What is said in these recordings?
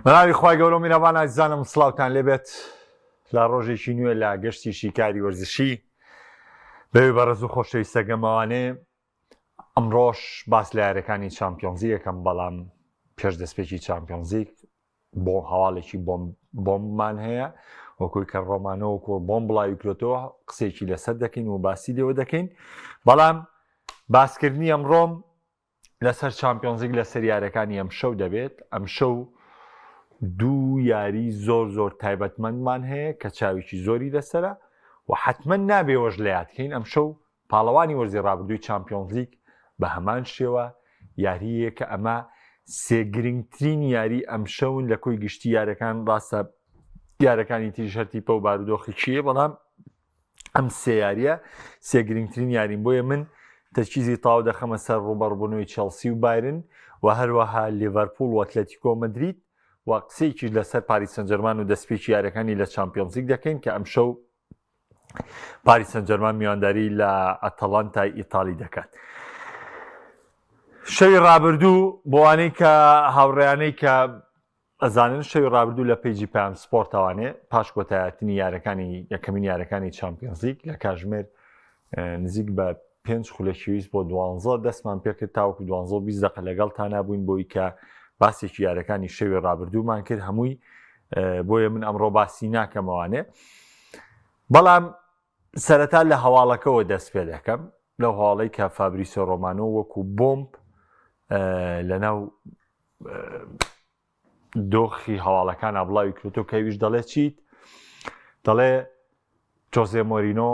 بەناوی خوای گەورە و میرەبان ئازیزانم سڵاوتان لێبێت لە ڕۆژێکی نوێ لە گەشتیشی کاری وەرزشی بەوێ بەڕێز و خۆشەویستە گەمەوانێ ئەمڕۆژ باس لە یاریەکانی چامپیۆنزی یەکەم بەڵام پێش دەستپێکی چامپیۆنزیک بۆ هەواڵێکی بۆمبمان هەیە وەکوی کە ڕۆمانەوەکو بۆم بڵاوی کرێتەوە قسێکی لەسەر دەکەین و باسی لێوە دەکەین بەڵام باسکردنی ئەمڕۆم لەسەر چامپیۆنزیک لەسەر یاریەکانی ئەم شەو دەبێت ئەم شەو دوو یاری زۆر تایبەتمەندمان هەیە کە چاوێکی زۆری لەسرە و حتمما نابێوەش لە یادکەین ئەم شەو پاڵەوانی وەرزی ڕابردووی چامپیۆنزیک بە هەمان شێوە یاریەیە کە ئەمە سێگرنگترین یاری ئەم شەون لە کۆی گشتی یاریەکان ڕاستە یاریەکانی تیژهەرتی پە و بارودۆخی چیە بەڵام ئەم سێ یاریە سێگرنگترین یارین بۆیە من تەرکیزی تاو دەخەمە سەر ڕوبەڕبوونەوەی چێلسی و بایرن و هەروەها لیڤەرپوڵ و ئەتلێتیکۆ مەدریت و قسەیەکیش لەسەر پاریس سەن ژەرمان و دەستپێکی یاریەکانی لە چامپیۆنزیک دەکەین کە ئەم شەو پاریس سەن ژەرمان میوانداری لە ئەتەڵانتای ئیتاڵی دەکات. شەوی ڕابردوو بۆوانەی کە هاوڕێیانەی کە ئەزانن شەوی ڕابردوو لە پیجی پام سپۆرتەوانێ پاش کۆتایەتنی یاریەکانی یەکەمین یاریەکانی چامپیۆنزیک لە کاژمێر نزیک بە 5 خولەکیویست بۆ 12 دەستمان پێکرد تاوەکو 12 دقە لەگەڵ تا نبووین بۆی کە باسێکی یاریەکانی شەوی ڕابردوومان کرد هەمووی بۆیە من ئەمڕۆ باسی ناکەمەوانێ بەڵام سەرەتا لە هەواڵەکەەوە دەست پێ دەکەم لەو هەواڵەی کە فابریسۆ ڕۆمانۆ وەکو بۆمب لەناو دۆخی هەواڵەکان ئابڵاوی کردو کەویش دەڵێ چیت دەڵێ جۆزێ مۆرینۆ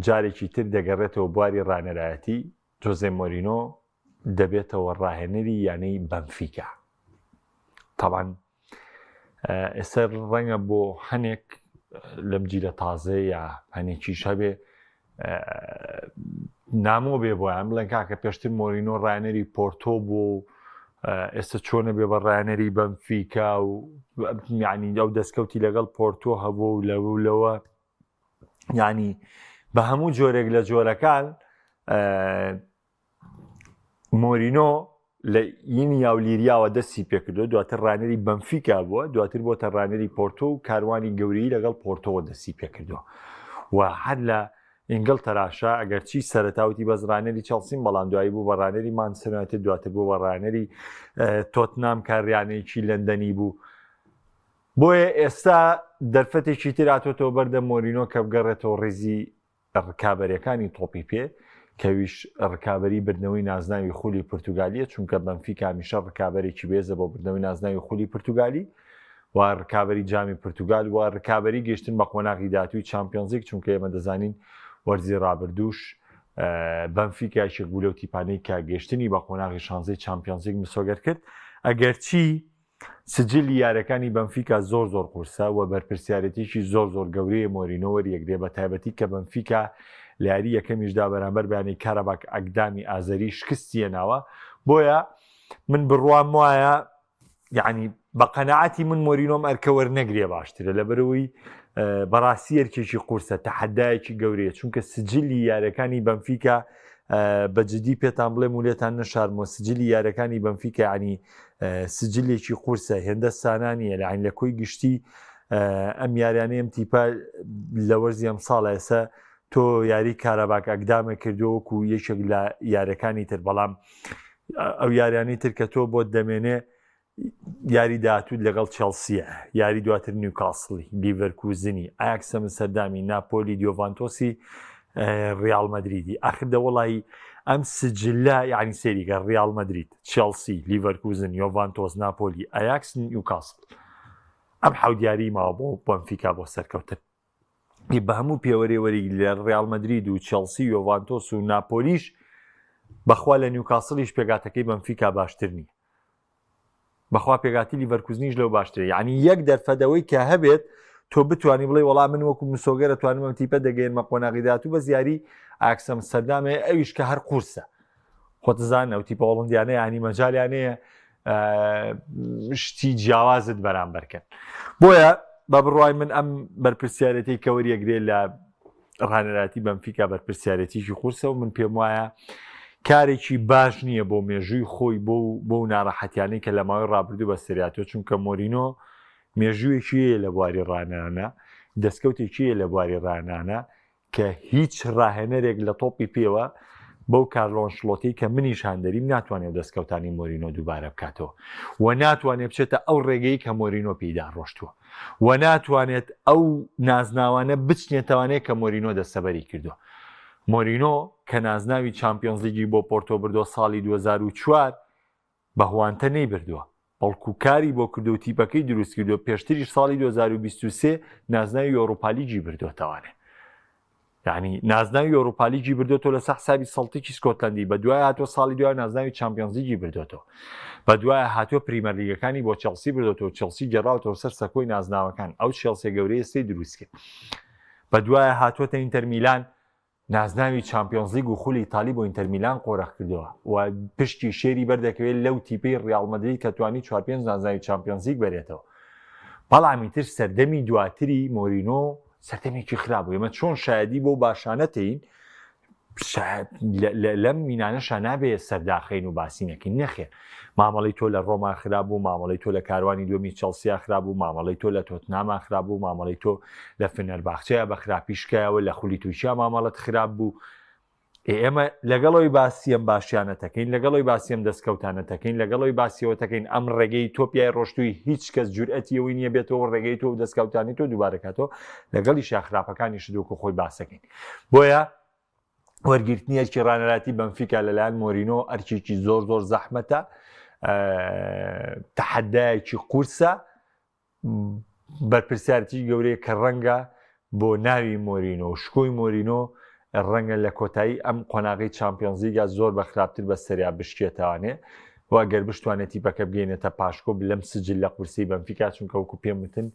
جارێکی تر دەگەڕێتەوە بواری ڕانەرایەتی جۆزێ مۆرینۆ دەبێتەوە ڕاهێنەری یانەی بەنفیکا تاوان ئێستا ڕەنگە بۆ هەنێک لەم جیلە تازە یا هەنێکیش هەبێ نامۆ بێ بۆیان بڵێن کاکە پێشتر مۆرینۆ ڕایەنەری پۆرتۆ بوو ئێستا چۆنە بێ بە ڕایەنەری بەنفیکا و یعنی ئەو دەستکەوتی لەگەڵ پۆرتۆ هەبوو و لەوە یعنی بە هەموو جۆرێک لە جۆرەکان مۆرینۆ لە یینی یاولیریاوە دەستی پێکردو دواتر ڕانەری بەنفیکا بووە دواتر بۆتە ڕانەری پۆرتۆ و کاروانی گەورەی لەگەڵ پۆرتۆوە دەستی پێکردووە و هەر لە ئینگڵ تەراشا ئەگەر چی سەرەتاوتی بەس ڕانەری چەڵسین بەڵام دوایی بوو بە ڕانەری مانچستەر دواتر بوو بە ڕانەری تۆتنام کاریانەیەکی لەندەنی بوو بۆیە ئێستا دەرفەتێکی تر هاتۆتەوە بەردە مۆرینۆ کە بگەڕێتەوە ڕێزی ڕکابەرەکانی تۆپی پێ کەویش ڕکابەری بردنەوەی نازناوی خولی پرتوگالیە چونکە بەنفیکا هەمیشە ڕکابەرێکی بێزە بۆ بردنەوەی نازناوی خولی پرتوگالی و ڕکابەری جامی پرتوگال و ڕکابەری گەشتن بە قۆناغی داهاتووی چامپیۆنزیک چونکە ئێمە دەزانین وەرزی ڕابردووش بەنفیکایشێک بوو لەو تیپانەی کە گەشتنی بە قۆناغی شانزەی چامپیۆنزیک مسۆگەر کرد ئەگەرچی سجلی یاریەکانی بەنفیکا زۆر قورسە و بەرپرسیارەتێکی زۆر گەورەیە مۆرینۆ وەریەگرێ بە تایبەتی کە بەنفیکا لە یاری یەکەمیشدا بەرامبەر بەیانی کارەباک ئەگدامی ئازەری شکستیە ناوە بۆیە من بڕوام وایە یعنی بە قەنەعەتی من مۆرینۆم ئەرکە وەرنەگرێ باشترە لەبەرەوەی بەڕاستی ئەرکێکی قورسە تەحەدایەکی گەورەیە چونکە سجلی یاریەکانی بەنفیکا بەجددی پێتان بڵێم و لێتان نەشارمەوە سجلی یاریەکانی بەنفیکا ینی سجلێکی قورسە هێندە سانانیە لەعین لە کۆی گشتی ئەم یاریانەیەم تیپە لە وەرزی ئەم ساڵە ئێستا تۆ یاری کارەباک ئەگدامە کردووەکو یەکێک لە یاریەکانی تر بەڵام ئەو یاریانی تر کە تۆ بۆ دەمێنێ یاری داهاتووت لەگەڵ چێلسیە یاری دواتر نیوکاسڵی لیڤەرکوزنی ئایاکسە سەردامی ناپۆلی دیۆڤانتۆسی ریال مەدریدی ئاخر وڵی ئەم سجلە یعنی سێریگە ریال مەدرید چێلسی لیڤەرکوزن یۆڤانتۆس ناپۆلی ئایاکس نیوکاسڵ ئەم حەودیاری ماوە بۆ بەنفیکا بۆ سەرکەوتن بە هەموو پێوەرێوەری لە ریال مەدرید و چێلسی یۆڤانتۆس و ناپۆلیش بەخوا لە نیوکاسڵیش پێگاتەکەی بەنفیکا باشتر نیە بەخوا پێگاتی لیڤەرکوزنیش لەو باشترە یعنی یەک دەرفەدەوەی کە هەبێت تۆ بتوانی بڵێ وەڵام من وەکو مسۆگەرە توانم ئەم تیپە دەگەێنمە قۆناغی داهاتوو بە زیاری ئاکسەم سەردامێ ئەویش کە هەر قورسە خۆتزان ئەو تیپە هۆڵندیانەیە ینی مەجالیانەیە شتی جیاوازت بەرامبەرکەن بۆیە بە بڕوای من ئەم بەرپرسیارەتی کە وەریەگرێت لە ڕانەراتی بەنفیکا بەرپرسیارەتیشی قورسە و من پێم وایە کارێکی باش نییە بۆ مێژووی خۆی بۆ ناڕەحەتیانەی کە لە ماوەی ڕابردوو بە سریاتەوە، چونکە مۆرینۆ مێژوویەکیە لە بواری ڕانانە، دەستکەوتێکیە لە بواری ڕانانە کە هیچ ڕاهێنەرێک لە تۆپی پێوە بەو کارلۆ ئەنشلۆتی کە منیش هاندەریم ناتوانێت دەستکەوتانی مۆرینۆ دووبارە بکاتەوە و ناتوانێت بچێتە ئەو ڕێگەی کە مۆرینۆ پێیدا ڕۆشتووە و ناتوانێت ئەو نازناوانە بچنێتەوانەیە کە مۆرینۆ دەستەبەری کردو. مۆرینۆ کە نازناوی چامپیۆنز لیگی بۆ پۆرتۆ بردۆ ساڵی 2004 بەهوانتە نەیبردووە، بەڵکو کاری بۆ کردو و تیپەکەی دروست کردو پێشتریش ساڵی 2023 نازناوی ئۆروپالیگی بردوتەوانێ. یعنی نازناوی ئۆروپالیگی بردوتەوە لەسەر حسابی سەڵتێکی سکۆتلەندی، بە دوای هاتووە ساڵی دوای نازناوی چامپیۆنز لیگی بردوتەوە، بە دوای هاتووە پریمەر لیگەکانی بۆ چێلسی بردوتەوە، چێلسی گەڕاوتەوە سەر سەکۆی نازناوەکان، ئەو چێلسێ گەورەی ئێستای دروست کرد. بە دوای هاتووەتە ئینتەر میلان نازناوی چامپیۆنز لیگ و خولی ئیتالی بۆ ئینتەر میلان قۆرەخ کردووە و پشتی شێری بەردەکەوێت لەو تیپەی ڕیال مەدرید کە توانی 4-5 نازناوی چامپیۆنز لیگ بەرێتەوە. بەڵامی تر سەردەمی دواتری مۆرینۆ سەردەمێکی خراپ بوو. ئێمە چۆن شایەدی بۆ باشانەتەین لەم مینانەشە نابێت سەرداخەین و باسی نەکەین، نەخێر. مامەڵی تۆ لە ڕۆما خراپ بوو، مامەڵی تۆ لە کاروانی دووەمی چێلسیا خراپ بوو، مامەڵی تۆ لە تۆتناما خراپ بوو، مامەڵی تۆ لە فنەرباخچەیە بە خراپیشکایەوە لە خولی تووشیا مامەڵەت خراپ بوو. ئێمە لەگەڵەوەی باسیەم باشیانەتەکەین، لەگەڵەوەی باسیەم دەستکەوتانەتەکەین، لەگەڵەوەی باسیەوەتەکەین ئەم ڕێگەی تۆپیای ڕۆشتووی هیچ کەس جورئەتیەوەی نییە بێتەوە ڕێگەی تۆ و دەستکەوتانی تۆ دووبارەکاتەوە لەگەڵی شاخراپەکانی شدوکو خۆی باسەکەین. بۆیە وەرگرتنیەکی ڕانەراتی بەنفیکا لەلایەن مۆرینۆ ئەرکێکی زۆر زۆر زەحمەتە، تەحەدایەکی قورسە، بەرپرسیارەتی گەورەیە کە ڕەنگە بۆ ناوی مۆرینۆ و شکۆی مۆرینۆ ڕەنگە لە کۆتایی ئەم قۆناغی چامپیۆنز لیگا زۆر بە خراپتر بە سەریا بشکێتەوانێ و ئەگەر بشتوانێت تیپەکە بگەینێتە پاشکۆ لەم سجل لە قورسی بەنفیکا، چونکە وەکو پێم وتن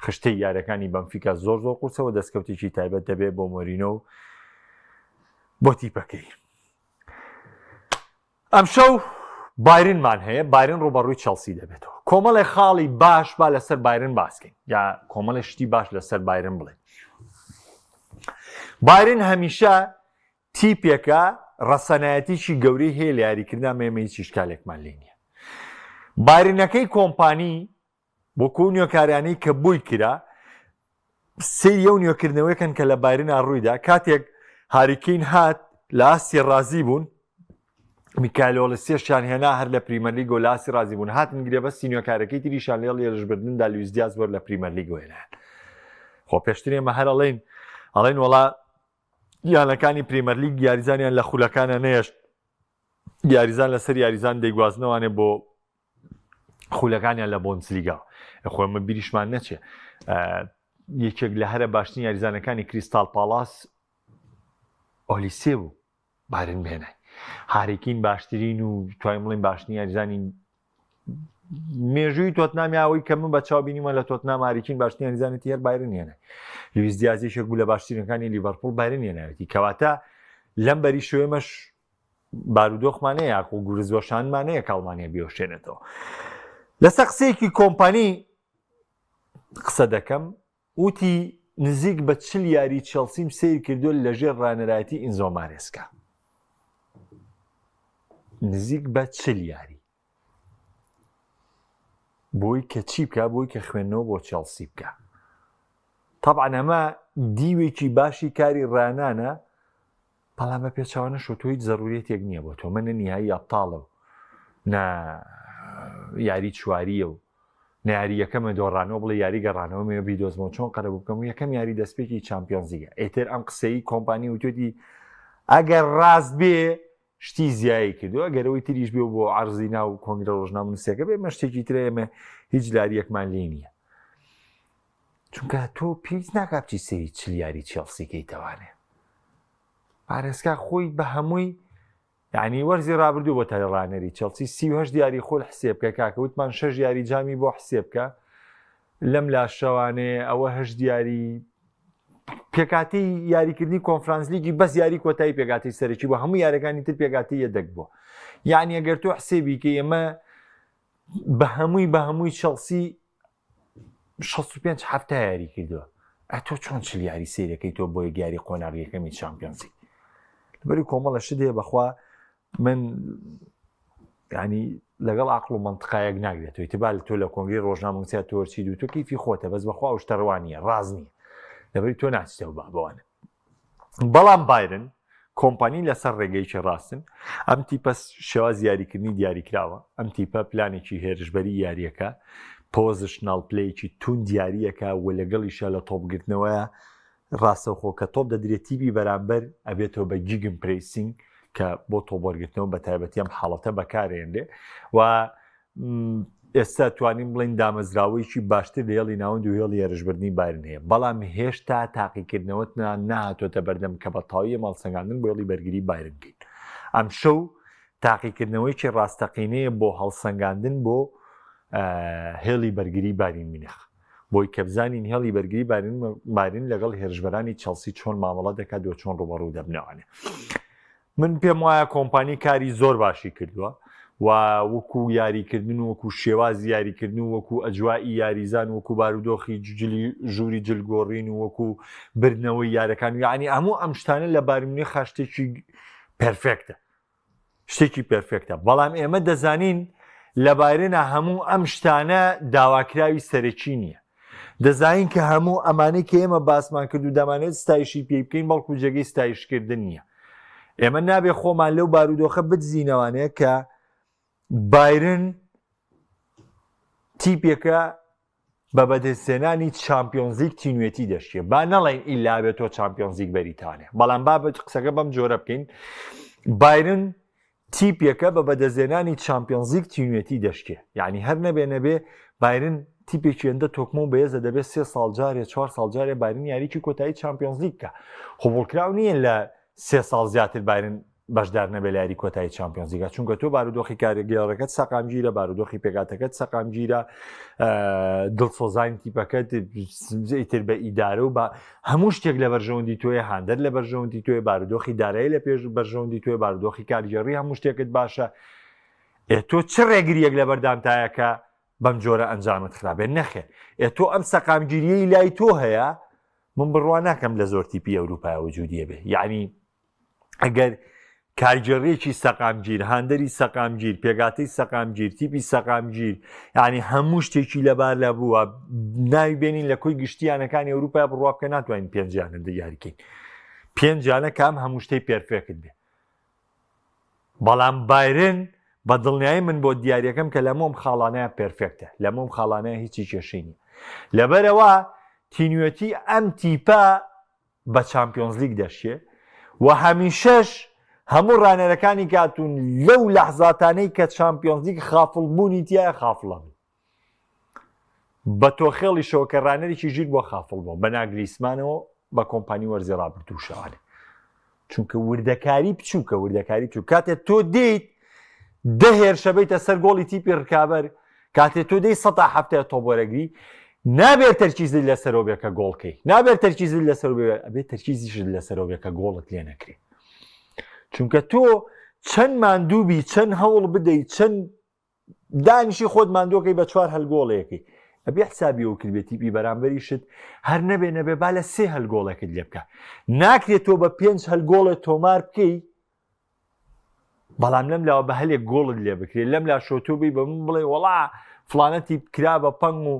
خشتەی یارەکانی بەنفیکا زۆر زۆر قورسەوە دەستکەوتێکی تایبەت دەبێت بۆ مۆرینۆ و بۆ تیپەکەی. ئەمشەو بایرنمان هەیە، بایرن ڕوبەڕووی چێلسی دەبێتەوە. کۆمەڵی خاڵی باش با لەسەر بایرن باسکەین یا کۆمەڵی شتی باش لەسەر بایرن بڵێن. بایرن هەمیشە تیپێکە ڕەسەنایەتیشی گەورەی هەیە لە یاریکردنا مێمە هیچ ئیشکالێکمان لێ نییە. بایرنەکەی کۆمپانی بۆ کۆ نیۆکاریانەی کە بووی کرا سەیری ئەو نیۆکردنەوەیەکەن کە لە بایرنە ڕوویدا. کاتێک هاریکین هات لە ئاسی ڕازی بوون، میکایل ئۆلیسێشیان هێنا هەر لە پریمەر لیگ و لە ئاسی ڕازی بوون، هاتن گرێ بەستی نیۆکارەکەی تریشان لێڵ لێرژبردندا لویس دیاز بۆر لە پریمەر لیگ وێنان. خۆ پێشتر ئێمە هەر ئەڵێن وەڵا یانەکانی پریمەر لیگ یاریزانیان لە خولەکانە نەیەشت، یاریزان لەسەر یاریزان دەیگوازنەوانێ بۆ خولەکانیان لە بۆنسلیگا. خۆمە بیریشمان نەچێ یەکێک لە هەرە باشترین یاریزانەکانی کریستال پالاس ئۆلیسێ بوو بایرن بێنای. هاریکین باشترین و توانین بڵێن باشترین یاریزانی مێژووی تۆتنامی ئەوەی کە من بە چاوبینیمە لە تۆتنام هاریکین باشترین یاریزانێتی هەر بایرن هێنای. لویس دیازیشێک بوو لە باشترینەکانی لیڤەرپوڵ بایرن هێناوێتی. کەواتە لەم بەری شوێمەش بارودۆخمانەیە یاکو گورزوەشانمانەیە کاڵمانیا بیۆشێنێتەوە. لەسەر قسەیەکی کۆمپانی قسە دەکەم، وتی نزیک بە 40 یاری چێلسیم سیر کردو لەژێر ڕانەرایەتی ئینزۆ مارێسکا. نزیک بە 40 یاری بۆی کە چی بکە، بۆی کە خوێندنەوە بۆ چێلسی بکە. طبعا ئەمە دیوێکی باشی کاری ڕانانە، بەڵام بە پێچاوانە شۆ هیچ زەڕوریەتێک نییە بۆ تۆ. منە نیهایی ئەبتاڵە و نا یاری چواریە و ناری یەکەمە دۆڕانەوە بڵێ یاری گەڕانەوە مێ بیدۆزمەوە چۆن قەرە بکەم و یەکەم یاری دەستپێکی چامپیۆنز لیگە. ئێتر ئەم قسەی کۆمپانی وتۆتی ئەگەر ڕاست بێ شتی زیایی کردو، ئەگەرەوەی تریش بێ بۆ عەرزی ناو کۆنگرە ڕۆژنامەنووسیەکە بێ مەشتێکی ترە ئێمە هیچ لاریەکمان لێ نییە. چونکە تۆ پێویست ناکا بچی سەری 40 یاری چێلسیکەی تەوانێ. پارێزگا خۆی بە هەمووی یعنی وەرزی ڕابردوو بۆ تەرڕانەری چێلسی 38 دیاری خۆل حسێ بکە کاکەوتمان 6 یاری جامی بۆ حسێ بکە لەم لاشەوانێ ئەوە 8 دیاری پێکاتی یاریکردنی کۆنفرانس لیگی بەس یاری کۆتایی پێگاتی سەرەکی بۆ هەموو یارەکانی تر پێگاتی یەدەک بووە. یعنی ئەگەر تۆ حسێبی کە ئێمە بە هەمووی چێلسی 65 هەفتە یاری کردووە، ئەتۆ چۆن 40 یاری سیرەکەی تۆ بۆ یاری قۆناغی یەکەمی چامپیۆنز لیگ؟ لەبەری کۆمەڵە شت هەیە بەخوا من ینی لەگەڵ عقڵ و منطقایەک ناگرێت ئیتیبار تۆ لە کۆنگری ڕۆژنامەنووسیا تۆرچی و تۆ کەیفی خۆتە بەس بەخوا شتەڕوانیە ڕاز نییە لەبەری تۆ ناچیتەوە بابەوانە. بەڵام بایرن کۆمپانی لەسەر ڕێگەیکی ڕاستن ئەم تیپە شێواز یاریکردنی دیاریکراوە ئەم تیپە پلانێکی هێرشبەری یاریەکە پۆزیشنال پلەیەکی تون دیاریەکە و لەگەڵیشە لە تۆپگرتنەوەیە ڕاستەوخۆ کە تۆپ دەدرێت تیپی بەرامبەر ئەبێتەوە بە گیگم پرسینگ کە بۆ تۆبوەرگرتنەوە بە تایبەتی ئەم حاڵەتە بەکارێنرێ و ئێستا توانین بڵین دامەزراوەیەکی باشتر لە هێڵی ناوەند و هێڵی هێرشبردنی بایرن هەیە بەڵام هێشتا تاقیکردنەوەت نهاتۆتە بەردەم کە بە تاویە ماڵسەنگاندن بۆ هێڵی بەرگری بایرن بکەین. ئەم شەو تاقیکردنەوەیکی ڕاستەقینەیە بۆ هەڵسەنگاندن بۆ هێڵی بەرگری بارین مینخ بۆی کە بزانین هێڵی بەرگری بارین لەگەڵ هێرشبەرانی چەلسی چۆن مامەڵە دەکات و چۆن ڕوبەڕوو دەبنەوانێ. من پێم وایە کۆمپانی کاری زۆر باشی کردووە و وەکو یاریکردن و وەکو شێوازی یاریکردن و وەکو ئەجوایی یاریزان وەکو بارودۆخی ژووری جلگۆڕین و وەکو بردنەوەی یارەکان یعنی هەموو ئەم شتانە لە بارمنی خاشتێکی پرفێکتە شتێکی پرفێکتە بەڵام ئێمە دەزانین لە بایرنە هەموو ئەم شتانە داواکراوی سەرەکی نییە دەزانین کە هەموو ئەمانەی کە ئێمە باسمان کرد و دەمانێت ستایشی پێ بکەین بەڵکو جێگەی ستایشکردن نییە. ئێمە نابێ خۆمان لەو بارودۆخە بتزینەوانەیە کە بایرن تیپێکە بە بەدەستێنانی چامپیۆنزیک تینوێتی دەشتێ با نەڵێن ئیلا بێت تۆ چامپیۆنزیک بەریتانێ بەڵام بابەت قسەکە بەم جۆرە بکەین بایرن تیپێکە بە بەدەستێنانی چامپیۆنزیک تینوێتی دەشتێ یعنی هەر نەبێ بایرن تیپێکی ئەندە تۆکمە و بەهێزە دەبێت 3 ساڵ جارێ 4 ساڵ جارێ بایرن یاریکی کۆتایی چامپیۆنزیککە خۆبڵکراو نییە لە 3 ساڵ زیاتر بایرن بەشدار نەبێ لە یاری کۆتایی چامپیۆنزیکە چونکە تۆ بارودۆخی کارگێڕەکەت سەقامگیرە بارودۆخی پێگاتەکەت سەقامگیرە دڵسۆزانی تیپەکەت ئیتر بە ئیدارە و بە هەموو شتێک لە بەرژەوەندی تۆیە هاندەر لە بەرژەوەندی تۆی بارودۆخی دارایی لە پێش بەرژەوەندی تۆی بارودۆخی کارگێڕی هەموو شتێکت باشە تۆ چ ڕێگریەک لە بەردامتایەکە بەم جۆرە ئەنجامت خراپێت نەخێت تۆ ئەم سەقامگیریەی لای تۆ هەیە من بڕوا ناکەم لە زۆر تیپی ئەوروپای وجودیە بێ یعنی ئەگەر کارگێڕێکی سەقامگیر هاندەری سەقامگیر پێگاتەی سەقامگیر تیپی سەقامگیر یعنی هەموو شتێکی لەبار لە بووە ناوی بێنین لە کۆی گشتیانەکانی ئەوروپای بڕوا بکە ناتوانین پێنجیانە دیاریکەین پێنجانە کام هەموو شتەی پێرفێکت بێ بەڵام بایرن بە دڵنیایی من بۆ دیاریەکەم کە لە مۆم خاڵانەیە پێرفێکتە لە مۆم خاڵانەیە هیچی کێشەی نیە لەبەرەوە تینوێتی ئەم تیپە بە چامپیۆنز لیگ دەشێ و هەمیشەش هەموو ڕانەرەکانی کاتون لەو لەحزاتانەی کە چامپیۆنز لیگ خافڵبوونی تایە خافڵە بە تۆخێڵی شەوکە ڕانەرێکی ژیر بۆ خافڵ بوو بە ناگلیسمانەوە بە کۆمپانی وەرزی ڕابردووشەوانێ چونکە وردەکاری بچووکە وردەکاری بچوو کاتێک تۆ دێیت دەهێر شەبەیتە سەر گۆڵی تیپی ڕکابەر کاتێک تۆ دەی 170 تۆبوەرەگری نابێت تەرکیزت لەسەرەوە بێ کە گۆڵکەی نابێت تەرکیزت لەسەر بێت تەرکیزیشت لەسەرەوە بێ کە گۆڵت لێ نەکرێت چونکە تۆ چەند ماندووبی چەند هەوڵ بدەیت چەند دانیشی خۆت ماندووەکەی بە 4 هەلگۆڵەیەکی ئەبێ حسابی ئەو کردبێت تیپی بەرامبەریشت هەر نەبێ با لە 3 هەلگۆڵەکەت لێ بکە ناکرێت تۆ بە 5 هەلگۆڵت تۆمار بکەی بەڵام لەم لاوە بە هەلێک گۆڵت لێ بکرێت لەم لا شۆتۆبی بە من بڵێ وەڵا فڵانەتی کرا بە پەنگ و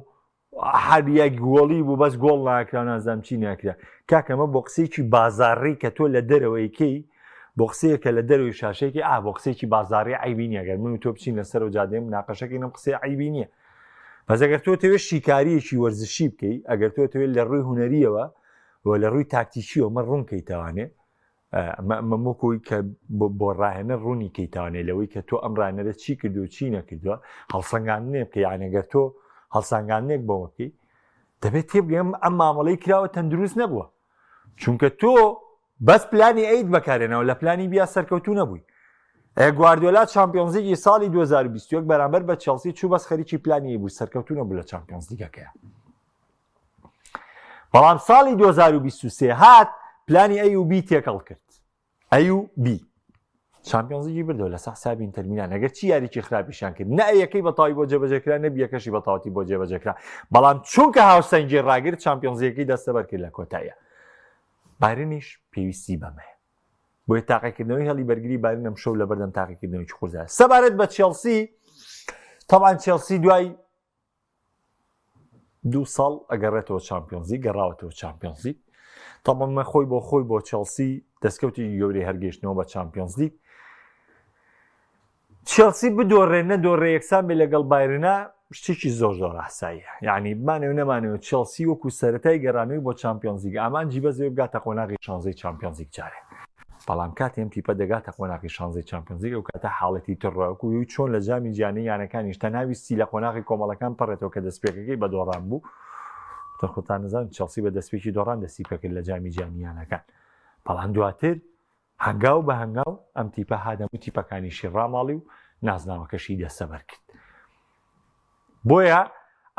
هەر یەک گۆڵی بوو بەس گۆڵ ناکرا نازام چی ناکرا کاکەمە بۆ قسەیەکی بازاڕی کە تۆ لە دەرەوەیکەی بۆ قسەیەکە لە دەروی شاشەیەکی بۆ قسەیەکی بازاڕی عیبی نییە گەر من و تۆ بچین لەسەر و جادێ مناقەشەکەی نەم قسەی عیبی نییە بەس ئەگەر تۆ تەوێت شیکاریەکی وەرزشی بکەی ئەگەر تۆ تەوێت لە ڕووی هونەریەوە و لە ڕووی تاکتیکیەوە مە ڕوونکەیتوانێ مەمۆکۆی کە بۆ ڕاهێنە ڕوونی کەیتوانێ لەوەی کە تۆ ئەم ڕانەرە چی کردو و چی نەکردووە هەڵسەنگاندنێ بکە یانەگەر تۆ هەڵسەنگاندنێک بۆوەکەی دەبێت تێبگەم ئەم مامەڵەی کراوە تەندروست نەبووە چونکە تۆ بەس پلانی ئەیت بەکارێنەوە لە پلانی بیا سەرکەوتو نەبووی گواردیۆلا چامپیۆنز لیگی ساڵی 2021 بەرامبەر بە چێلسی چوو بەس خەریکی پلانی بوو سەرکەوتو نەبوو لە چامپیۆنز لیگەکەیە بەڵام ساڵی 2023 هات پلانی ئەی و بی تێکەڵ کرد ئەی و بی چامپیۆنز لیگی بردەوە لە حسابی ئینتەر میلان ئەگەر چی یاریکی خراپیشان کرد نە یەکەی بەتاوی بۆ جێبەجێکرا نە بیەکەشی بەتاوەتی بۆ جێبەجێکرا بەڵام چونکە هاوسەنگی ڕاگرت چامپیۆنز لیگەکەی دەستەبەر کرد لە کۆتاییە بایرنیش پێویستی بەمەیە بۆیە تاقیکردنەوەی هەڵی بەرگری بارین ئەم شەو لە بەردەم تاقیکردنەوەی خۆرزایە. سەبارەت بە چێلسی، تەبان چێلسی دوای 2 ساڵ ئەگەڕێتەوە چامپیۆنز لیگ، گەڕاوەتەوە چامپیۆنز لیگ. تەبان مە خۆی بۆ چێلسی دەستکەوتی گەورەی هەرگەیشتنەوە بە چامپیۆنز لیگ. چێلسی بدۆڕێ نەدۆڕێ یەکسان بێ لەگەڵ بایرنە شتێکی زۆر ئاساییە. یعنی بمانەوە نەمانەوە چێلسی وەکو سەرەتای گەڕانەوەی بۆ چامپیۆنز لیگ ئامانجی بەزێ بگاتە قۆناغی 16 چامپیۆنز لیگ جارێ. بەڵام کاتی ئەم تیپە دەگاتە قۆناغی 16 چامپیۆنز لیگ و کاتە حاڵەتی تڕۆکو چۆن لە جامی جیهانی یانەکانیش تەناویستی لە قۆناغی کۆمەڵەکان پەڕێتەوە کە دەستپێکەکەی بە دۆڕان بوو. خۆتان نەزانن چێلسی بە دەستپێکی دۆڕان دەستی پێ کرد لە جامی جیهانی یانەکان. بەڵام دواتر هەنگاو بە هەنگاو ئەم تیپە هادەموو تیپەکانیشی ڕاماڵی و نازناوەکەشی دەسەبەر کرد. بۆیە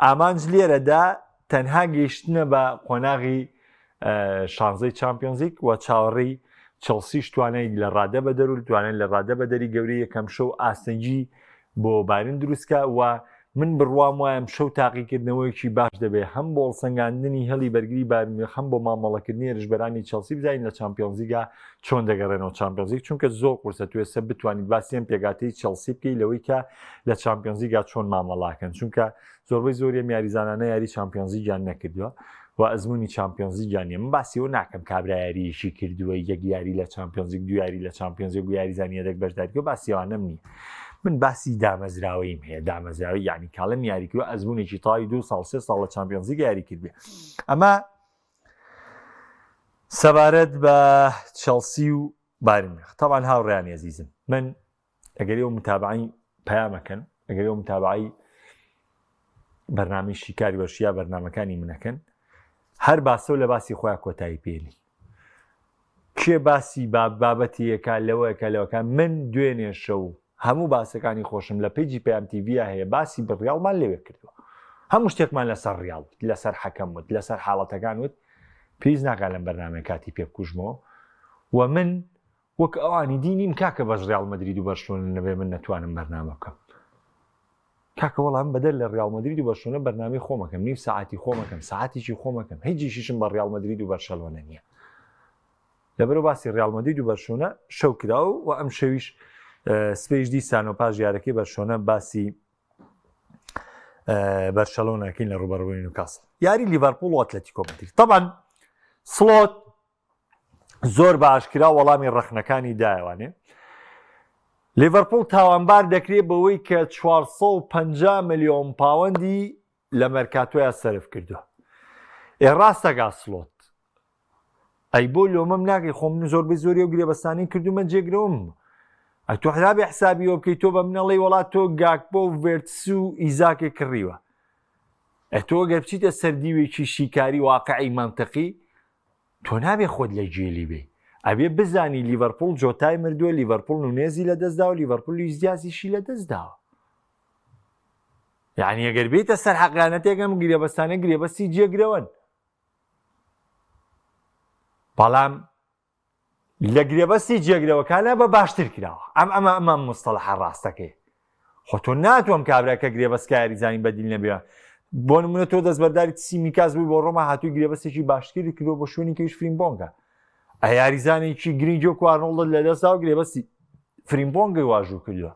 ئامانج لێرەدا تەنها گەیشتنە بە قۆناغی 16 چامپیۆنز لیگ و چاوەڕێی چێلسیش توانای لە ڕادە بە دەرو توانێت لە ڕادە بە دەری گەورەی یەکەم شەو ئاستەنگی بۆ بارین دروستکە و من بڕوام وایە ئەم شەو تاقیکردنەوەیەکی باش دەبێت هەم بۆ هەڵسەنگاندنی هەڵی بەرگری بارین هەم بۆ مامەڵەکردنی هێرشبەرانی چێلسی بزانین لە چامپیۆنز لیگا چۆن دەگەڕێنەوە چامپیۆنز لیگ، چونکە زۆر قورسە توێسە بتوانیت باسی ئەم پێگاتەی چێلسی بکەیت لەوەی کە لە چامپیۆنز لیگا چۆن مامەڵاکەن، چونکە زۆربەی زۆریە یاریزانانە یاری چامپیۆنز لیگیان نەکردووە و ئەزمموی چامپیۆنز لیگیانە. من باسیەوە ناکەم کابرا یاریشی کردووە یەک یاری لە چامپیۆنز لیگ، دو یاری لە چامپیۆنز لیگ و یاریزانانی یەک بەشداریکە باسیەوانم نییە. من باسی دامەزراوەیم هەیە، دامەزراوی یعنی کاڵم یاریکردووە ئەزمموێکی تاوی 2 ساڵ 3 ساڵ لە چامپیۆنز لیگ یاری کردبێ. ئەمە سەبارەت بە چێلسی و بارین تەبان هاوڕێیان عەزیزم، من ئەگەر ئەو متابعەی پەیامەکەن، ئەگەر ئەو متابعەی بەرنامەی شیکاری بەشی یا بەرنامەکانی منەکەن، هەر باسە و لە باسی خۆیان کۆتایی پێلی کێ باسی بابەتیەکە لەوەکە من دوێنێ شەو هەموو باسەکانی خۆشم لە پیجی پێم تیڤە هەیە باسی بڕیاڵمان لەوێ کردووە، هەموو شتێکمان لەسەر ڕیاڵ لەسەر حەکەم وت لەسەر حاڵەتەکان وت پێیز ناکات لەم بەرنامەی کاتی پێ بکوژمەوە و من وەک ئەوانی دینیم کاکە بەش ڕیاڵ مەدرید و بەرشلۆنە نەبێ من نەتوانم بەرنامە بکەم. کاکە وەڵام بەدەر لە ڕیاڵ مەدرید و بەرشلۆنە بەرنامەی خۆمەکەم، نیو ساعتی خۆمەکەم، ساعتێکی خۆمەکەم، هیچ جیشیشم بە ڕیاڵ مەدرید و بەرشلۆنە نییە. لەبەرەوە باسی ڕیاڵ مەدرید و بەرشلۆنە شەو کراوە و ئەم شەویش سپێش دیسان و پاش یارەکەی بەرشلۆنە باسی بەرشلۆنەکەین لە ڕوبەڕووی نیوکاسڵ. یاری لیڤەرپوڵ و ئەتلەتیکۆ مەدرید. طبعا سڵۆت زۆر باشکرا وەڵامی ڕەخنەکانی دایوانێ. لیڤەرپوڵ تاوانبار دەکرێت بەوەی کە 450 ملیۆن پاوەندی لە مەرکاتۆیە سەرف کردووە. ڕاستەگا سڵۆت ئەی بۆ لۆمەم ناگەی خۆم زۆربەی زۆری و گرێبەستانی کردومە جێگرەوەم ئەتۆ حرابی حسابیەوە بکەیت تۆ بە منەڵی وڵات تۆ گاکبۆ و ڤێرتس و ئیزاکێ کڕیوە ئەتۆ گەر بچیتە سەردیوێکی شیکاری واقعی مانتەقی تۆ نابێ خۆت لە جێلی بێ ئەبێ بزانی لیڤەرپوڵ جۆتای مردووە، لیڤەرپوڵ نونێزی لە دەستداوە، لیڤەرپوڵ ئیزدیازیشی لە دەستداوە. یعنی ئەگەر بێتە سەر حەقانەتێکم گرێبەستانە گرێبەستی جێگرەوەن، بەڵام لە گرێبەستی جێگرەوەکانە بە باشتر کراوە. ئەمە مستەڵەحە ڕاستەکەی. خۆ تۆ ناتوانم کابراکە گرێبەستکاری زانین بەدیل نەبێ. بۆ نمونە تۆ دەستبەرداری سیمیکاس بووی بۆ ڕۆما هاتووی گرێبەستێکی باشتری کردەوە بۆ شوێنی کەویش فریمبۆنگە. یاریزانێکی گرنگی و کوارنۆڵدت لە دەستدا و گرێبەستی فریمبۆنگی واژوو کردووە.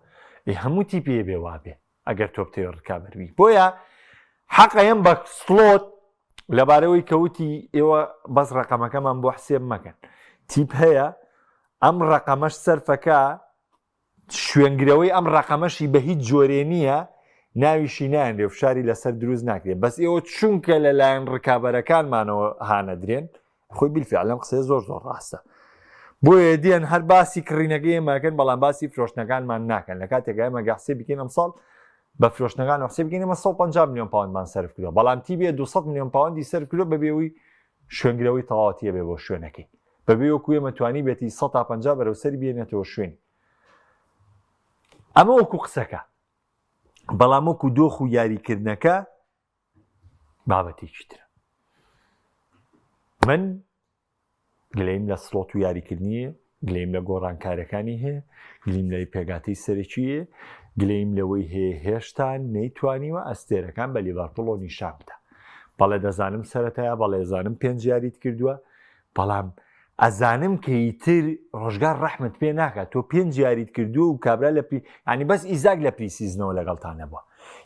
هەموو تیپێ بێ وابێ ئەگەر تۆ بتەوێ ڕکابەربی. بۆیە حەقەیەم بە سڵۆت لەبارەوەی کەوتی ئێوە بەس ڕقەمەکەمان بۆ حسێب مەکەن. تیپ هەیە ئەم ڕقەمەش سەرفەکە شوێنگرەوەی ئەم ڕقەمەشی بە هیچ جۆرێ نییە، ناویشی نایەنێ فشاری لەسەر دروست ناکرێت. بەس ئێوە چونکە لەلایەن ڕکابەرەکانمانەوە هانەدرێن خۆی بیلفعل لەم قسەیە زۆر ڕاستە. بۆیە دیێن هەر باسی کڕینەکەی ئێمەکەن بەڵام باسی فرۆشتنەکانمان ناکەن. لە کاتێکە ئێمە گەحسێ بکەین ئەمساڵ بە فرۆشتنەکان حسێ بکەین ئێمە 150 ملیۆن پاوەندمان سەرف کردووە، بەڵام تیبێ 200 ملیۆن پاوەندی سەرف کردووە بەبێەوەی شوێنگرەوەی تەواوەتیە بێ بۆ شوێنەکەی، بەبێ وەکو ئێمە توانی بێتی 150 بەرەوسەر بێنێتەوە شوێنی. ئەمە وەکو قسەکە، بەڵام وەکو دۆخ و یاریکردنەکە بابەتێکی ترە. من گلەیم لە سڵۆت و یاریکردنیە، گلەیم لە گۆڕانکارەکانی هەیە، گلیم لە پێگاتەی سەرەکیە، گلەیم لەوەی هەیە هێشتا نەیتوانیوە ئەستێرەکان بە لیڤەرپوڵ نیشان بدە. بەڵێ دەزانم سەرەتایە، بەڵێ دەزانم 5 یاریت کردووە، بەڵام ئەزانم کە ئیتر ڕۆژگار ڕەحمت پێ ناکات تۆ 5 یاریت کردو و کابرا لە ینی بەس ئیزاک لە پریسیزنەوە لەگەڵتانە بووە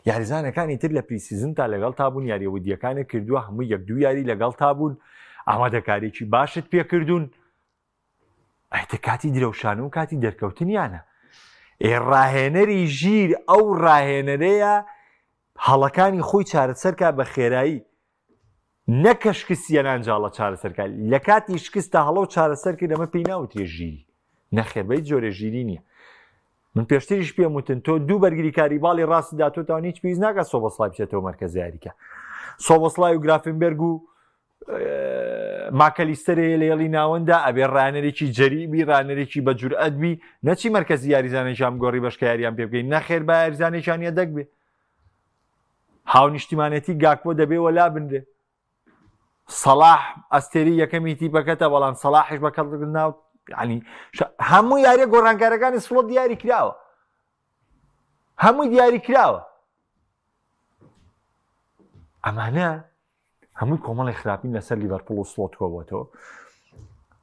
یاریزانەکانی تر لە پریسیزن تا لەگەڵ تا بوون یاریەوەدیەکانە کردووە هەموو 1-2 یاری لەگەڵ تا بوون ئامادەکارێکی باشت پێکردوون ئەیتە کاتی درەوشانە و کاتی دەرکەوتنیانە ڕاهێنەری ژیر ئەو ڕاهێنەرەیە هەڵەکانی خۆی چارەسەرکە بە خێرایی نەکە شکستی نانجاڵە چارەسەرکە لە کاتی شکستە هەڵە و چارەسەر کرد ئەمە پێی ناوتێ ژیری نەخێربەی جۆرە ژیری نییە من پێشتریش پێم وتن تۆ دوو بەرگری کاری باڵی ڕاستی داتۆتەوە هیچ پێویست ناکە سۆبەسڵای بچێتەوە مەرکەزی یاریکە سۆبەسڵای و گرافنبێرگ و ماکەلیستەرەیە لە هێڵی ناوەندا ئەبێ ڕانەرێکی جەریبی ڕانەرێکی بە جورئەتبی نەچی مەرکەزی یاریزانێکیان گۆڕی بەشکە یاریان پێ بگەین نەخێر بە یاریزانێکیانە دەک بێ هاو نیشتیمانەتی گاکبۆ دەبێ وەلا بنرێ سەلاح ئەستێری یەکەمی تیپەکەتە بەڵام سەلاحش بەکەڵ ناو ینی هەموو یاریە گۆڕانکارەکانی سڵۆت دیاری کراوە هەمووی دیاری کراوە ئەمانە هەمووی کۆمەڵی خراپین لەسەر لیڤەرپوڵ و سڵۆت کۆبووەتەوە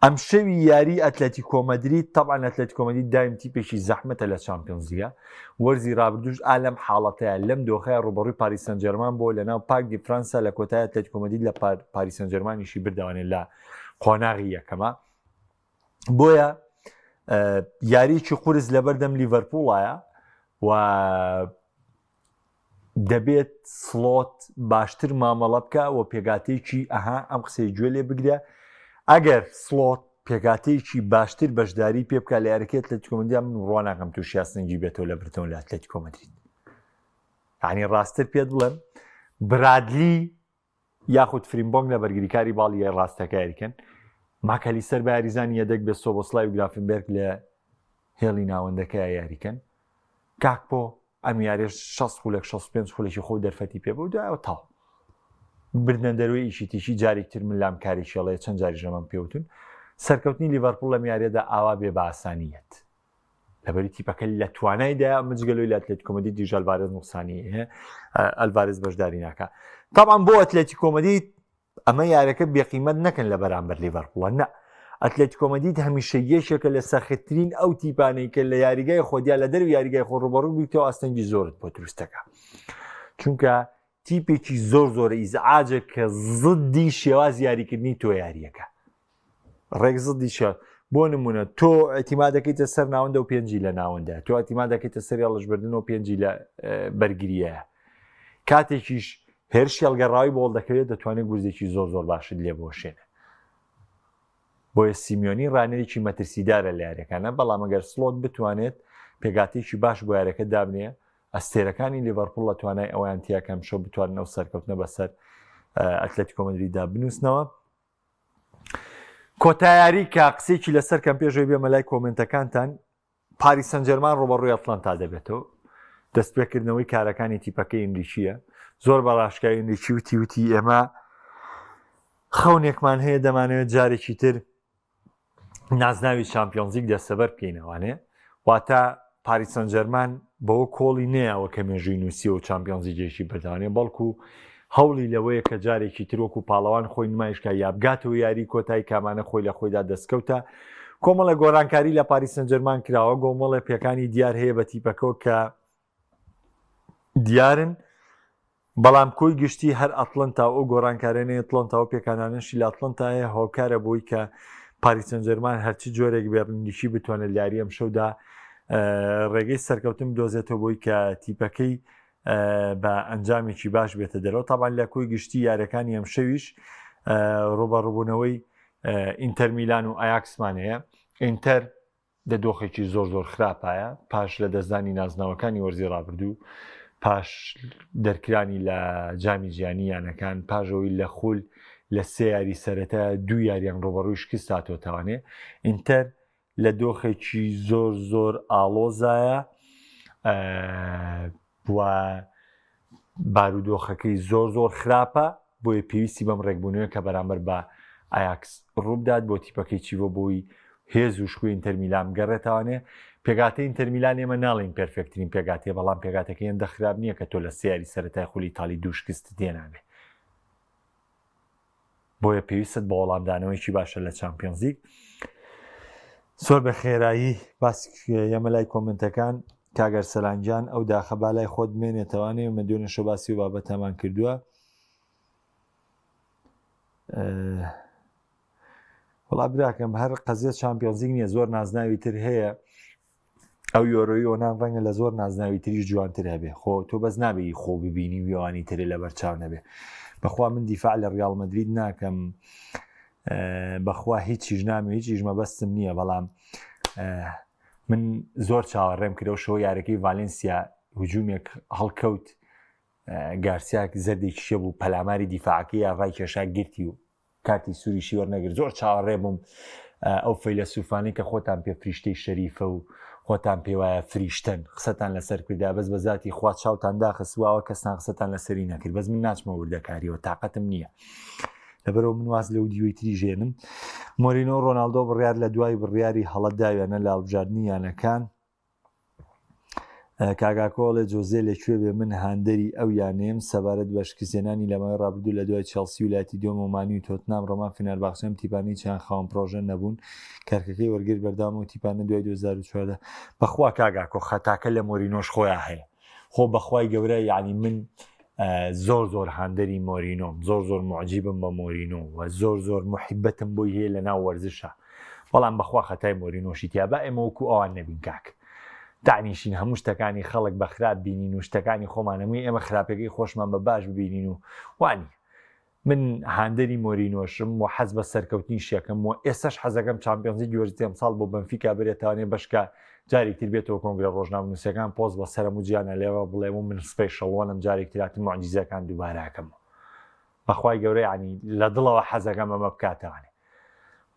ئەم شەوی یاری ئەتلەتیکۆ مەدرید طبعا ئەتلەتیکۆ مەدرید دایم تیپێکی زەحمەتە لە چامپیۆنز لیگە وەرزی ڕابردووش ئالەم حاڵەتەیە لەم دۆخەیە ڕوبەڕووی پاریس سەن ژەرمان بۆ لەناو پارک دی فرانسا لە کۆتای ئەتلەتیکۆ مەدرید لە پاریس سەن ژەرمانیشی بردەوانێت لە قۆناغی یەکەمە بۆیە یاریی قورس لەبەردەم لیڤەرپوڵایە و دەبێت سڵۆت باشتر مامەڵە بکە و پێگاتەیەکی ئەها ئەم قسەی گوێ لێ بگرە ئەگەر سڵۆت پێگاتەیەکی باشتر بەشداری پێ بکە لە یاریەکەی ئەتلەتیکۆ مەدرید من ڕوا ناکەم تووشی یاسنگی بێتەوە لە بردنەوە لە ئەتلەتیکۆ مەدرید یعنی ڕاستتر پێت بڵێم برادلی یاخود فریمبۆنگ لە بەرگریکاری باڵی ڕاستەکە یاریکەن ماکەلیستەر بە یاریزانی یەدەک بێت سۆبۆسڵای و گرافنبێرگ لە هێڵی ناوەندەکە یاریکەن کاکپۆ ئەم یاریش 60 خولێک 65 خولێکی خۆ دەرفەتی پێ بوو دوایەوە تاڵ بردنە دەروی ئیشی تیشی جارێکتر من لام کاری شێڵەیە چەند جاری ژەمان پێوتون سەرکەوتنی لیڤەرپوڵ لەم یاریەدا ئاوا بێ بە ئاسانیەت لەبەری تیپەکە لە توانایدا مجگەلۆی لە ئەتلەتیکۆ مەدرید دیژە ئەلڤارێز نوقسانی هەیە ئەلڤارێز بەشداری ناکات طبعا بۆ ئەتلەتیکۆ مەدرید ئەمە یارەکە بێقیمەت نەکەن لە بەرامبەر لیڤەرپوڵە نە ئەتلەتیکۆ مەدرید هەمیشە یەکێکە لە سەختترین ئەو تیپانەی کە لە یاریگای خۆدیا لە دەروی یاریگای خۆ ڕوبەڕوو بیتەوە ئەستەنگی زۆرت بۆ دروستەکە چونکە تیپێکی زۆر ئیزعاجە کە زدی شێواز یاریکردنی تۆ یاریەکە ڕێک زدی شێ بۆ نمونە تۆ ئەتیمادەکەیتە سەر ناوەندە و پێنجی لە ناوەندە تۆ ئەتیمادەکەیتە سەر هێڵەشبردن و پێنجی لە بەرگریایە کاتێکیش هێرشی هەڵگەڕاوی بۆڵ دەکەوێت دەتوانێت گوزێکی زۆر باشت لێ بۆشێنە بۆیە سیمیۆنی ڕانەرێکی مەترسیدارە لە یاریەکانە بەڵام ئەگەر سڵۆت بتوانێت پێگاتێکی باش بۆ یارەکە دابنێ ئەستێرەکانی لیڤەرپوڵ لە توانای ئەویان تیاکەم شەو بتواننەوە سەرکەوتنە بەسەر ئەتلەتیکۆ مەدریددا بنووسنەوە کۆتایاری کە قسێکی لەسەر کەم پێشەوەی بێمە لای کۆمنتەکانتان پاریس سەن ژەرمان ڕۆبەڕووی ئەتڵانتا دەبێتەوە دەستپێکردنەوەی کارەکانی تیپەکەی ئینریچیە زۆر بەڕاشکای ئینریچی وتی ئێمە خەونێکمان هەیە دەمانەوێت جارێکی تر نازناوی چامپیۆنزیک دەستەبەر بکەینەوانێ واتە پاریس سەن ژەرمان بەوە کۆڵی نەیەوە کە مێژووی نووسیەوە چامپیۆنزیجێکی بردوانێ بەڵکو هەوڵی لەوەیە کە جارێکی تر وەکو پاڵەوان خۆی نمایشکە یابگاتەوە یاری کۆتایی کامانە خۆی لە خۆیدا دەستکەوتە کۆمەڵە گۆڕانکاری لە پاریس سەن ژەرمان کراوە گۆمەڵە پێکانی دیار هەیە بە تیپەکەەوە کە دیارن بەڵام کۆی گشتی هەر ئەتڵەنتا ئەو گۆڕانکارێنێ ئەتڵەنتاوە پێکانانەشی لە ئەتڵەنتایە هۆکارە بۆی کە پاریس سەن ژەرمان هەرچی جۆرێک بێڕندیشی بتوانێت یاری ئەم شەودا ڕێگەی سەرکەوتن بدۆزێتەوە بۆی کە تیپەکەی بە ئەنجامێکی باش بێتە دەرەوە تاوان لە کۆی گشتی یاریەکانی ئەم شەویش ڕوبەڕووبوونەوەی ئینتەر میلان و ئایاکسمان هەیە ئینتەر دەدۆخێکی زۆر خراپایە پاش لە دەستدانی نازناوەکانی وەرزی ڕابردوو پاش دەرکرانی لە جامی جیهانییانەکان پاژەوەی لە خول لە سێ یاری سەرەتا دوو یاریان ڕۆبەڕووی شکست هاتۆتەوانێ ئینتەر لە دۆخێکی زۆر ئاڵۆزایە وە بارودۆخەکەی زۆر خراپە بۆیە پێویستی بەم ڕێکبوونەوە کە بەرامبەر بە ئایاکس ڕووبدات بۆ تیپەکەی چیوە بۆی هێز و شکوی ئینتەر میلان گەڕێتوانێ پێگاتەی ئینتەر میلان ئێمە ناڵین پێرفێکترین پێگاتێ بەڵام پێگاتەکەی هێندە خراپ نییە کە تۆ لە سێ یاری سەرەتای خولی تاڵی دوو شکست دێنابێ بۆیە پێویستت بە وەڵامدانەوەیکی باشە لە چامپیۆنز لیگ. زۆر بە خێرایی باسی ئێمە لای کۆمنتەکان کاگەر سەلانجان ئەو داخە با لای خۆت بمێنێتەوانێ مە دوێنێ شە باسی و بابەتەمان کردووە. وەڵا براکەم هەر قەزیە چامپیۆنز لیگ نییە، زۆر نازناوی تر هەیە، ئەو یۆرۆی ئۆنان ڕەنگە لە زۆر نازناوی تریش جوانتر هەبێ. خۆ تۆ بەس نابێ خۆ ببینی و ئەوانی ترێ لە بەرچاو نەبێ. بەخوا من دیفاع لە ڕیاڵ مەدرید ناکەم، بەخوا هیچیش نامێ، هیچیش مەبەستم نییە، بەڵام من زۆر چاوەڕێم کردەوە شەوە یارەکەی ڤالێنسیا هجوومێک هەڵکەوت، گارسیا زەردێکی شێ بوو، پەلاماری دیفاعەکەی یا ڕای کێشا گرتی و کاتی سووریشی وەرنەگرت. زۆر چاوەڕێ بووم ئەو فەیلسوفانەی کە خۆتان پێ فریشتەی شەریفە و خۆتان پێ وایە فریشتن قسەتان لەسەر کردا، بەس بە ذاتی خوا چاوتان داخستووەوە کەسان قسەتان لەسەری نەکرد. بەس من ناچمە وردەکاریەوە، تااقەتم نییە، لەبەرەوە من واز لەو دیوەی تری ژێنم. مۆرینۆ ڕۆناڵدۆ بڕیار لە دوای بڕیاری هەڵەتداوێنە لە هەڵبژاردننی یانەکان. کاگاکۆڵێ جۆزێ لەکوێ بێ من هاندەری ئەو یانەیەم سەبارەت بە شکستێنانی لەمای ڕابردوو لە دوای چێلسی ویلایەتی دۆمۆمانی و تۆتنام ڕۆمان فینەرباخچەم تیپانی چیان خاوەن پرۆژە نەبوون، کارکەکەی وەرگر بەردام و تیپانە دوای 2014. بەخوا کاگاکۆ خەتاکە لە مۆرینۆش خۆیان هەیە. خۆ بەخوای گەورە یعنی من زۆر هاندەری مۆرینۆم، زۆر معجیبم بە مۆرینۆ و زۆر محیبەتم بۆی هەیە لە ناو وەرزشە، بەڵام بەخوا خەتای مۆرینۆشی تیا بە ئێمە وەکو ئەوان نەبین کاک دانیشین هەموو شتەکانی خەڵک بە خراپ بینین و شتەکانی خۆمانەمووی ئێمە خراپەکەی خۆشمان بە باش ببینین و وانی. من هاندەری مۆرینۆشم و حەز بە سەرکەوتنی شێکم و ئێستاش حەزەکەم چامپیۆنز لیگ وەرزی ئەمساڵ بۆ بەنفیکا بێتوانێت بەشکە جارێک تر بێتەوە کۆنگرە ڕۆژنامەنووسەکان پۆست بە سەرم و جیانە لێوە بڵێم و من سپیشەڵوانم جارێک تراتی معجیزەکان دووبارەکەم. بەخوای گەورە ینی لە دڵەوە حەزەکەم ئەمە بکاتەوانێ.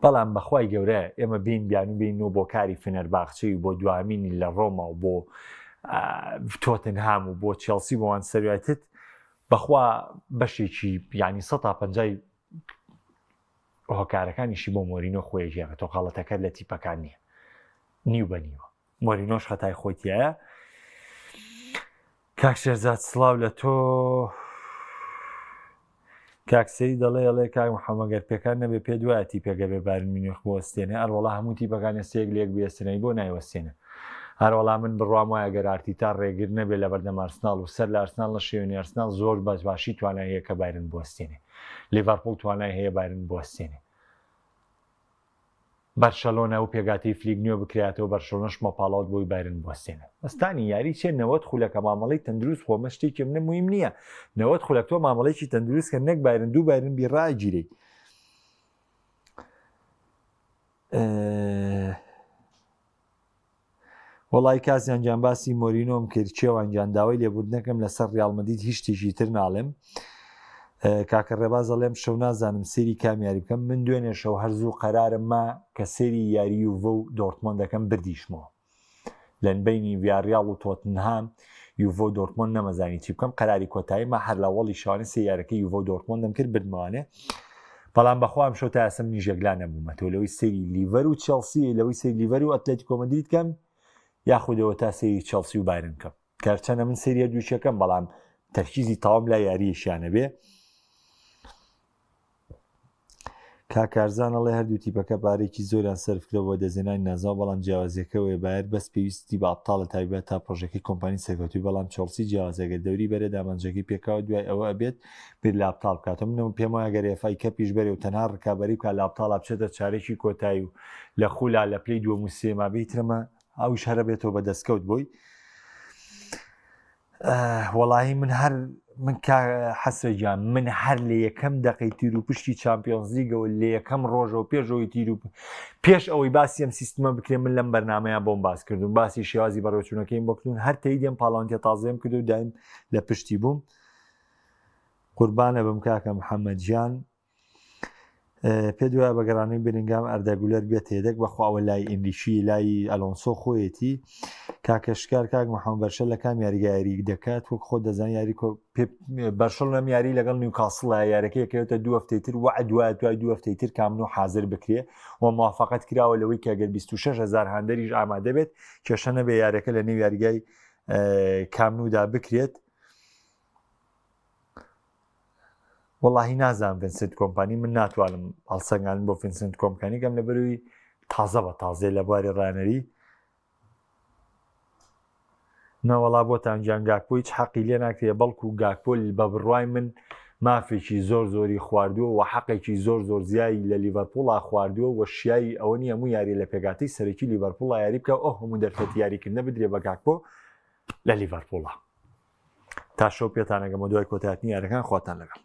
بەڵام بەخوای گەورە ئێمە بین بیان و بین و بۆ کاری فینەرباخچەی و بۆ دوامینی لە ڕۆما و بۆ تۆتنهام و بۆ چێلسی بۆوان سەروایەتت بەخوا بەشێکی ینی 150 هۆکارەکانیشی بۆ مۆرینۆ خۆی ژێڕێت، تۆ خاڵەتەکە لە تیپەکان نییە، نیو بە نیوە. مۆرینۆش خەتای خۆیتیایە. کاک شێرزاد سڵاو لە تۆ. کاکسەری دەڵێ کاک محەمەد پێکان نەبێ پێ دوایە تیپێگە بێ بارن مینیۆخ بۆستێنێ، هەروەڵا هەموو تیپەکان ئێستەیەک لێک بێستنەی بۆ نایوەستێنە. هەروەڵا من بڕوام وایە گەر ئارتیتا ڕێگر نەبێت لە بەردەم ئارسناڵ و سەر لە ئارسناڵ لە شێوێنی ئارسناڵ زۆر باشی توانای هەیە کە بایرن بوەستێنێ، لیڤەرپوڵ توانای هەیە بایرن بوەستێنێ. بەرشەلۆنە و پێگاتی فلیگ نوێ بکرێتەوە، بەرشەلۆنەش مەپاڵاوت بۆی بایرن بوەستێنە. ئەستانی یاری چێ 90 خولەکە مامەڵەی تەندروست خۆمە شتێکی منە مویم نییە. 90 خولەک تۆ مامەڵێکی تەندروست کە نەک بایرن دوو بایرن بیڕاگیرەی. وەڵی کاسیانجان باسی مۆرینۆم کرد چێوانجان داوای لێبوردنەکەم لەسەر ڕیاڵ مەدرید هیچ شتێکی تر ناڵێم. کاکە ڕێباز دەڵێم شەو نازانم سێری کامیاری بکەم، من دوێنێ شەو هەرزوو قەرارم ما کە سێری یاری و ڤە و دۆرتمۆندەکەم بردیشمەوە لەن بینی ڤیاریاڵ و تۆتنهام یوڤە و دۆرتمۆند نەمەزانی چی بکەم. قەراری کۆتایی ما هەر لە وەڵی شانە سێ یارەکەی یوڤە و دۆرتمۆندم کرد بردمەوانێ، بەڵام بەخوام شەو تا ئەسم نیژێگلا نەبوومە تۆ لەوەی سێری لیڤەر و چێلسی، لەوەی سێری لیڤەر و ئەتلێتیکۆ مەدرید کەم یاخودەوە تا سێری چێلسی و بایرن کەم. کارچەنە من سێریە دووشەکەم، بەڵام تەرکیزی تاوام لا یاریەشیانە بێ. کاکارزانەڵێ هەردوو تیپەکە بارێکی زۆریان سەرفکرەوە بۆ دەزێنانی نازاو، بەڵام جیاوازیەکەوەی بایر بەس پێویستی بە ئەبتاڵە تایبەت تا پرۆژەکەی کۆمپانی سەرکەوتوی، بەڵام چێلسی جیاوازەکە دەوری بەرە دامەنجەکەی پێکاوە دوای ئەوە ئەبێت بیر لە ئەبتاڵ بکاتەوە. منەوە پێم وایە گەر ئێفای کەپیش بەرێ و تەنها ڕکابەری بکات لە ئەبتاڵا بچێتە چارێکی کۆتایی و لە خولا لە پلەی دووەم و سێما بیترمە ئەوش هەرە بێتەوە بە دەستکەوت بۆی. وەڵاهی من حەسرەجان من هەر لە یەکەم دەقەی تیر و پشتی چامپیۆنز لیگەوە لە یەکەم ڕۆژەوە پێشەوەی تیر و پێش ئەوەی باسی ئەم سیستمە بکرێن من لەم بەرنامەیە بۆم باس کردوم، باسی شێوازی بەڕێوەچوونەکەیم بۆکردون، هەر تەیدێم پاڵاوانتیە تازەیم کرد و دایم لە پشتی بووم. قوربانە بم کاکە محەممەد گیان. پێ دوایە بەگەڕانەی بنگام ئەردەگولەر بێت هێدەک بەخواوە لای ئینریشی لای ئەلۆنسۆ خۆیەتی. کاکەشکار کاک محەممەد بەرشە لە کام یاریگایری دەکات وەک خۆ دەزان یاری بەرشەڵ لەم یاری لەگەڵ نیوکاسڵە یارەکەیەکەوێتە دو هەفتەی تر وە دوای دو هەفتەی تر کامن و حاضر بکرێ و موافقەت کراوە لەوەی کە ئەگەر 26,000 هاندەریش ئامادە بێت کێشە نەبێ یارەکە لە نێو یاریگای کامنودا بکرێت. وەڵاهی نازانم ڤینسنت کۆمپانی من ناتوانم هەڵسەنگاندن بۆ ڤینسنت کۆمپانی گەم لەبەروی تازە بە تازەی لە بواری ڕانەری نەوەڵا بۆتان گیان گاکپۆ هیچ حەقی لێ ناکرێ بەڵکو گاکپۆ بە بڕوای من مافێکی زۆری خواردووە و حەقێکی زۆر زیایی لە لیڤەرپوڵا خواردووە و شیایی ئەوە نیە هەموو یاری لە پێگاتەی سەرەکی لیڤەرپوڵا یاری بکە ئەو هەموو دەرفەتی یاریکردنە بدرێ بە گاکپۆ لە لیڤەرپوڵا تا شەو پێتانەگەمە دوای کۆتایەتنی یاریەکان خواتان لەگەڵ